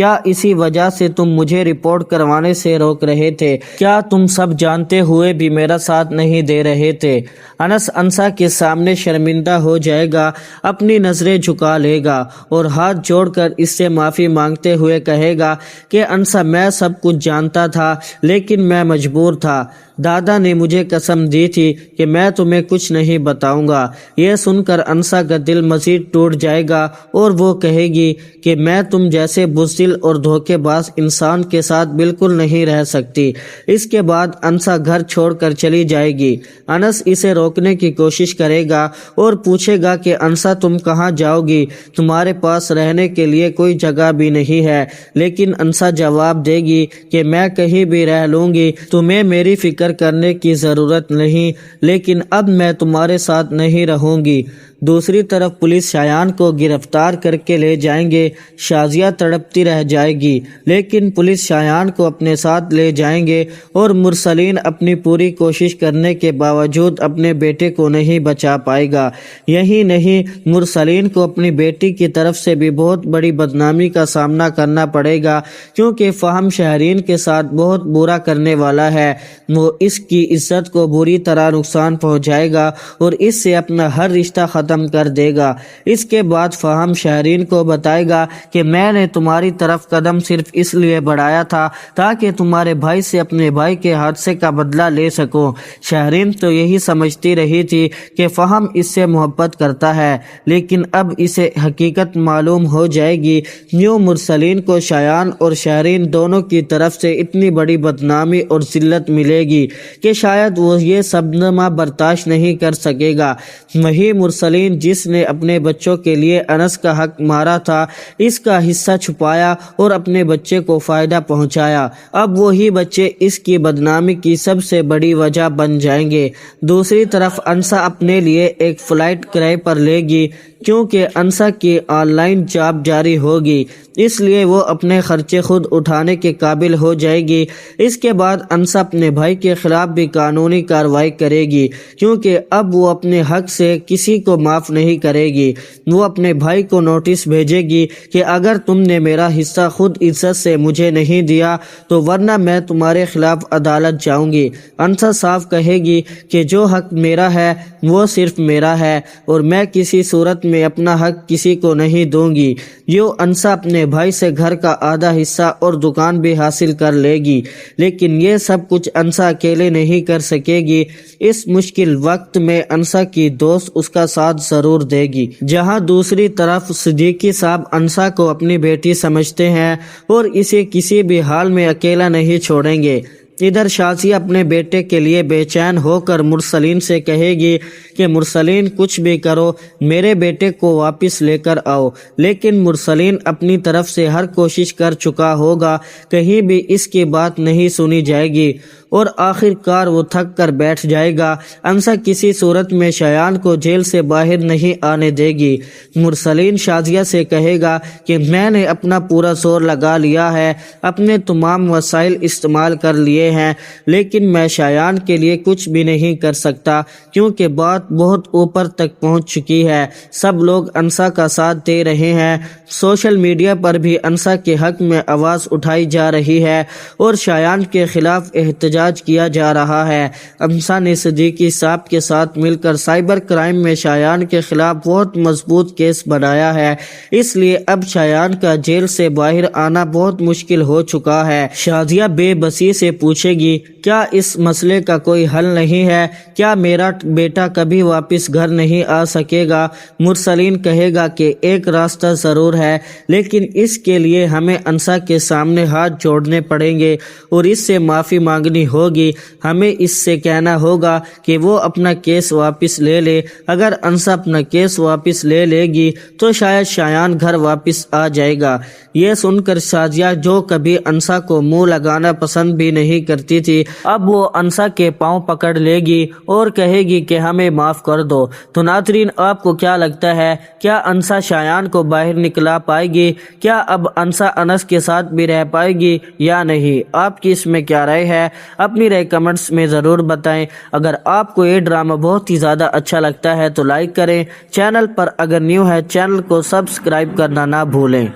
کیا اسی وجہ سے تم مجھے رپورٹ کروانے سے روک رہے تھے؟ کیا تم سب جانتے ہوئے بھی میرا ساتھ نہیں دے رہے تھے؟ انس انسا کے سامنے شرمندہ ہو جائے گا، اپنی نظریں جھکا لے گا اور ہاتھ جوڑ کر اس سے معافی مانگتے ہوئے کہے گا کہ انسا، میں سب کچھ جانتا تھا لیکن میں مجبور تھا۔ دادا نے مجھے قسم دی تھی کہ میں تمہیں کچھ نہیں بتاؤں گا۔ یہ سن کر انسا کا دل مزید ٹوٹ جائے گا اور وہ کہے گی کہ میں تم جیسے بزدل اور دھوکے باز انسان کے ساتھ بالکل نہیں رہ سکتی۔ اس کے بعد انسا گھر چھوڑ کر چلی جائے گی۔ انس اسے روکنے کی کوشش کرے گا اور پوچھے گا کہ انسا، تم کہاں جاؤ گی؟ تمہارے پاس رہنے کے لیے کوئی جگہ بھی نہیں ہے۔ لیکن انسا جواب دے گی کہ میں کہیں بھی رہ لوں گی، تمہیں میری فکر کرنے کی ضرورت نہیں، لیکن اب میں تمہارے ساتھ نہیں رہوں گی۔ دوسری طرف پولیس شایان کو گرفتار کر کے لے جائیں گے۔ شازیہ تڑپتی رہ جائے گی، لیکن پولیس شایان کو اپنے ساتھ لے جائیں گے اور مرسلین اپنی پوری کوشش کرنے کے باوجود اپنے بیٹے کو نہیں بچا پائے گا۔ یہی نہیں، مرسلین کو اپنی بیٹی کی طرف سے بھی بہت بڑی بدنامی کا سامنا کرنا پڑے گا، کیونکہ فہم شہرین کے ساتھ بہت برا کرنے والا ہے۔ وہ اس کی عزت کو بری طرح نقصان پہنچائے گا اور اس سے اپنا ہر رشتہ ختم کر دے گا۔ اس کے بعد فہم شہرین کو بتائے گا کہ میں نے تمہاری طرف قدم صرف اس لیے بڑھایا تھا تاکہ تمہارے بھائی سے اپنے بھائی کے حادثے کا بدلہ لے سکوں۔ شہرین تو یہی سمجھتی رہی تھی کہ فہم اس سے محبت کرتا ہے، لیکن اب اسے حقیقت معلوم ہو جائے گی۔ یوں مرسلین کو شایان اور شہرین دونوں کی طرف سے اتنی بڑی بدنامی اور ذلت ملے گی کہ شاید وہ یہ صدمہ برداشت نہیں کر سکے گا۔ وہی مرسلین جس نے اپنے بچوں کے لیے انس کا حق مارا تھا، اس کا حصہ چھپایا اور اپنے بچے کو فائدہ پہنچایا، اب وہی بچے اس کی بدنامی کی سب سے بڑی وجہ بن جائیں گے۔ دوسری طرف انسا اپنے لیے ایک فلائٹ کرائے پر لے گی، کیونکہ انسا کی آن لائن جاب جاری ہوگی، اس لیے وہ اپنے خرچے خود اٹھانے کے قابل ہو جائے گی۔ اس کے بعد انسا اپنے بھائی کے خلاف بھی قانونی کارروائی کرے گی، کیونکہ اب وہ اپنے حق سے کسی کو معاف نہیں کرے گی۔ وہ اپنے بھائی کو نوٹس بھیجے گی کہ اگر تم نے میرا حصہ خود عزت سے مجھے نہیں دیا تو ورنہ میں تمہارے خلاف عدالت جاؤں گی۔ انسا صاف کہے گی کہ جو حق میرا ہے وہ صرف میرا ہے اور میں کسی صورت میں اپنا حق کسی کو نہیں دوں گی۔ یوں انسا اپنے بھائی سے گھر کا آدھا حصہ اور دکان بھی حاصل کر لے گی، لیکن یہ سب کچھ انسا اکیلے نہیں کر سکے گی۔ اس مشکل وقت میں انسا کی دوست اس کا ساتھ ضرور دے گی۔ جہاں دوسری طرف صدیقی صاحب انسا کو اپنی بیٹی سمجھتے ہیں اور اسے کسی بھی حال میں اکیلا نہیں چھوڑیں گے۔ ادھر شازیہ اپنے بیٹے کے لیے بے چین ہو کر مرسلین سے کہے گی کہ مرسلین، کچھ بھی کرو میرے بیٹے کو واپس لے کر آؤ، لیکن مرسلین اپنی طرف سے ہر کوشش کر چکا ہوگا، کہیں بھی اس کی بات نہیں سنی جائے گی اور آخر کار وہ تھک کر بیٹھ جائے گا۔ انسا کسی صورت میں شایان کو جیل سے باہر نہیں آنے دے گی۔ مرسلین شازیہ سے کہے گا کہ میں نے اپنا پورا زور لگا لیا ہے، اپنے تمام وسائل استعمال کر لیے ہیں، لیکن میں شایان کے لیے کچھ بھی نہیں کر سکتا، کیونکہ بات بہت اوپر تک پہنچ چکی ہے۔ سب لوگ انسا کا ساتھ دے رہے ہیں، سوشل میڈیا پر بھی انسا کے حق میں آواز اٹھائی جا رہی ہے اور شایان کے خلاف احتجاج کیا جا رہا ہے۔ انسا نے صدیقی صاحب کے ساتھ مل کر سائبر کرائم میں شایان کے خلاف بہت مضبوط کیس بنایا ہے، اس لیے اب شایان کا جیل سے باہر آنا بہت مشکل ہو چکا ہے۔ شازیہ بے بسی سے پوچھے گی، کیا اس مسئلے کا کوئی حل نہیں ہے؟ کیا میرا بیٹا کبھی واپس گھر نہیں آ سکے گا؟ مرسلین کہے گا کہ ایک راستہ ضرور ہے، لیکن اس کے لیے ہمیں انسا کے سامنے ہاتھ جوڑنے پڑیں گے اور اس سے معافی مانگنی ہوگی۔ ہمیں اس سے کہنا ہوگا کہ وہ اپنا کیس واپس لے لے۔ اگر انسا اپنا کیس واپس لے لے گی تو شاید شایان گھر واپس آ جائے گا۔ یہ سن کر شازیہ، جو کبھی انسا کو منہ لگانا پسند بھی نہیں کرتی تھی، اب وہ انسا کے پاؤں پکڑ لے گی اور کہے گی کہ ہمیں معاف کر دو۔ تو ناظرین، آپ کو کیا لگتا ہے، کیا انسا شایان کو باہر نکلا پائے گی؟ کیا اب انسا انس کے ساتھ بھی رہ پائے گی یا نہیں؟ آپ کی اس میں کیا رائے ہے؟ اپنی رائے کمنٹس میں ضرور بتائیں۔ اگر آپ کو یہ ڈرامہ بہت ہی زیادہ اچھا لگتا ہے تو لائک کریں، چینل پر اگر نیو ہے چینل کو سبسکرائب کرنا نہ بھولیں۔